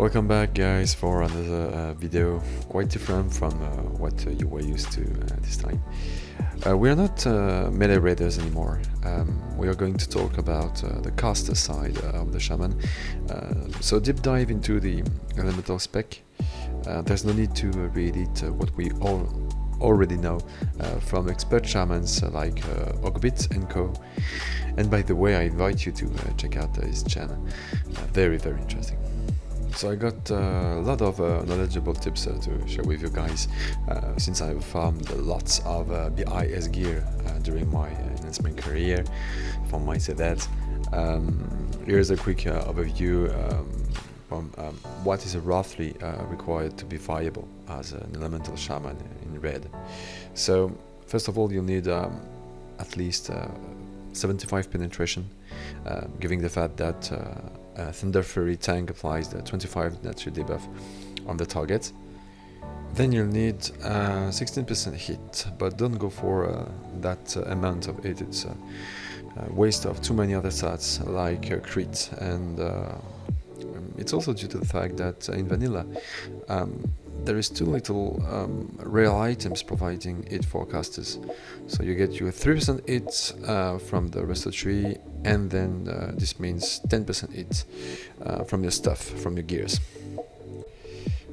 Welcome back, guys, for another video quite different from what you were used to this time. We are not melee raiders anymore. We are going to talk about the caster side of the Shaman. So deep dive into the elemental spec. There's no need to read it what we all already know from expert shamans like Ogbit and Co. And by the way, I invite you to check out his channel. Very interesting. So I got a lot of knowledgeable tips to share with you guys since I've farmed lots of BIS gear during my enhancement career, if I might say that. Here's a quick overview from what is roughly required to be viable as an elemental shaman in red. So first of all, you'll need at least 75 penetration, given the fact that Thunder Fury tank applies the 25 natural debuff on the target. Then you'll need 16% hit, but don't go for that amount of hit. It's a waste of too many other stats like crit, and it's also due to the fact that in vanilla there is too little rare items providing hit for casters. So you get your 3% hit from the rest of the tree, and then this means 10% hit from your stuff, from your gears.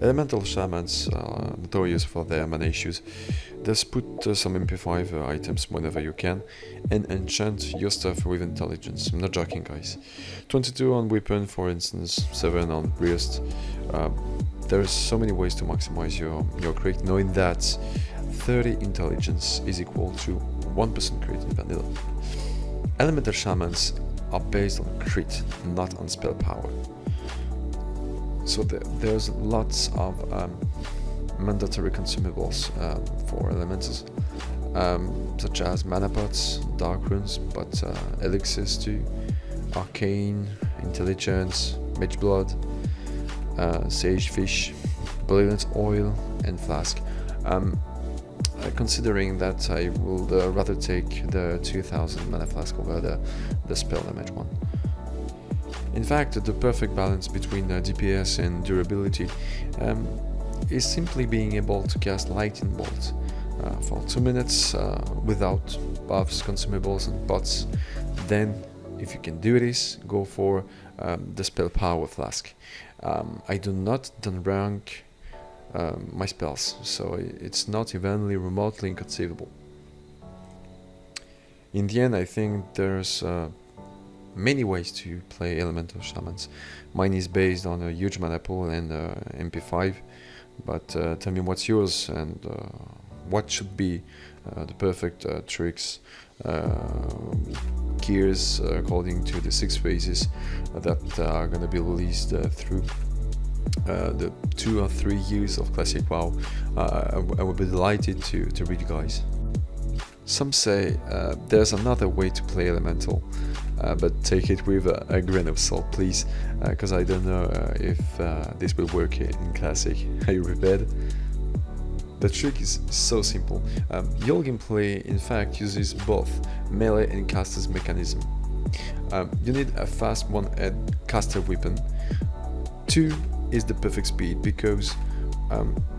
Elemental shamans are notorious for their mana issues. Just put some MP5 items whenever you can and enchant your stuff with intelligence. I'm not joking, guys. 22 on weapon, for instance, 7 on burst. There's so many ways to maximize your crit, knowing that 30 intelligence is equal to 1% crit in vanilla. Elemental shamans are based on crit, not on spell power. So there's lots of mandatory consumables for elementals, such as mana pots, dark runes, but elixirs too, arcane, intelligence, mage blood, sage fish, brilliant oil, and flask. Considering that I would rather take the 2000 mana flask over the spell damage one. In fact, the perfect balance between DPS and durability is simply being able to cast Lightning Bolt for 2 minutes without buffs, consumables, and pots. Then, if you can do this, go for the spell power flask. I do not rank my spells, so it's not even remotely inconceivable. In the end, I think there's many ways to play elemental shamans. Mine is based on a huge mana pool and MP5, but tell me what's yours and what should be the perfect tricks, gears according to the 6 phases that are going to be released through the 2 or 3 years of Classic WoW. I would be delighted to read you guys. Some say there's another way to play elemental, but take it with a grain of salt, please, because I don't know if this will work in Classic. Are you prepared? The trick is so simple. Your gameplay, in fact, uses both melee and caster's mechanism. You need a fast one-head caster weapon. 2 is the perfect speed, because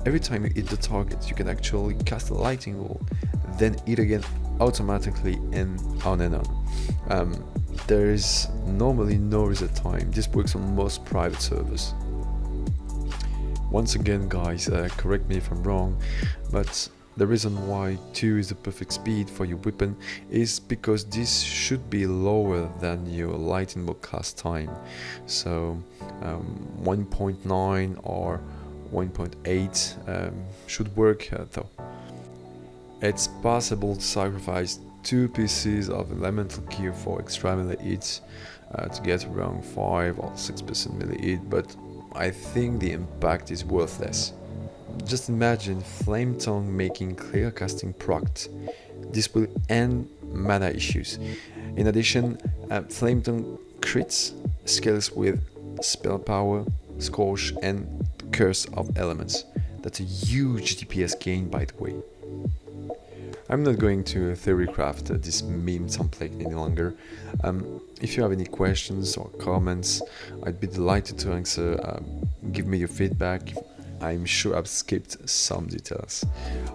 every time you hit the target, you can actually cast a lightning bolt, then hit again automatically and on. There is normally no reset time. This works on most private servers. Once again, guys, correct me if I'm wrong, but the reason why 2 is the perfect speed for your weapon is because this should be lower than your lightning bolt cast time. So 1.9 or 1.8 should work though. It's possible to sacrifice 2 pieces of elemental gear for extra melee hits to get around 5 or 6% melee hit, but I think the impact is worthless. Just imagine Flame Tongue making clear casting procced. This will end mana issues. In addition, Flame Tongue crits scales with spell power, scorch, and curse of elements. That's a huge DPS gain, by the way. I'm not going to theorycraft this meme template any longer. If you have any questions or comments, I'd be delighted to answer give me your feedback. I'm sure I've skipped some details.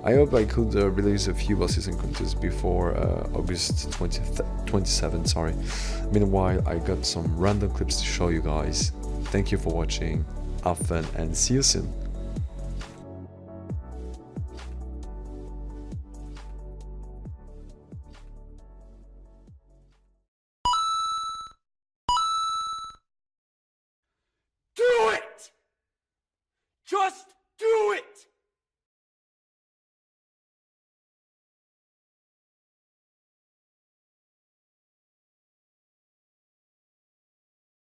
I hope I could release a few bosses encounters before August 27th, sorry. Meanwhile, I got some random clips to show you guys. Thank you for watching, have fun, and see you soon. Do it! Just do it!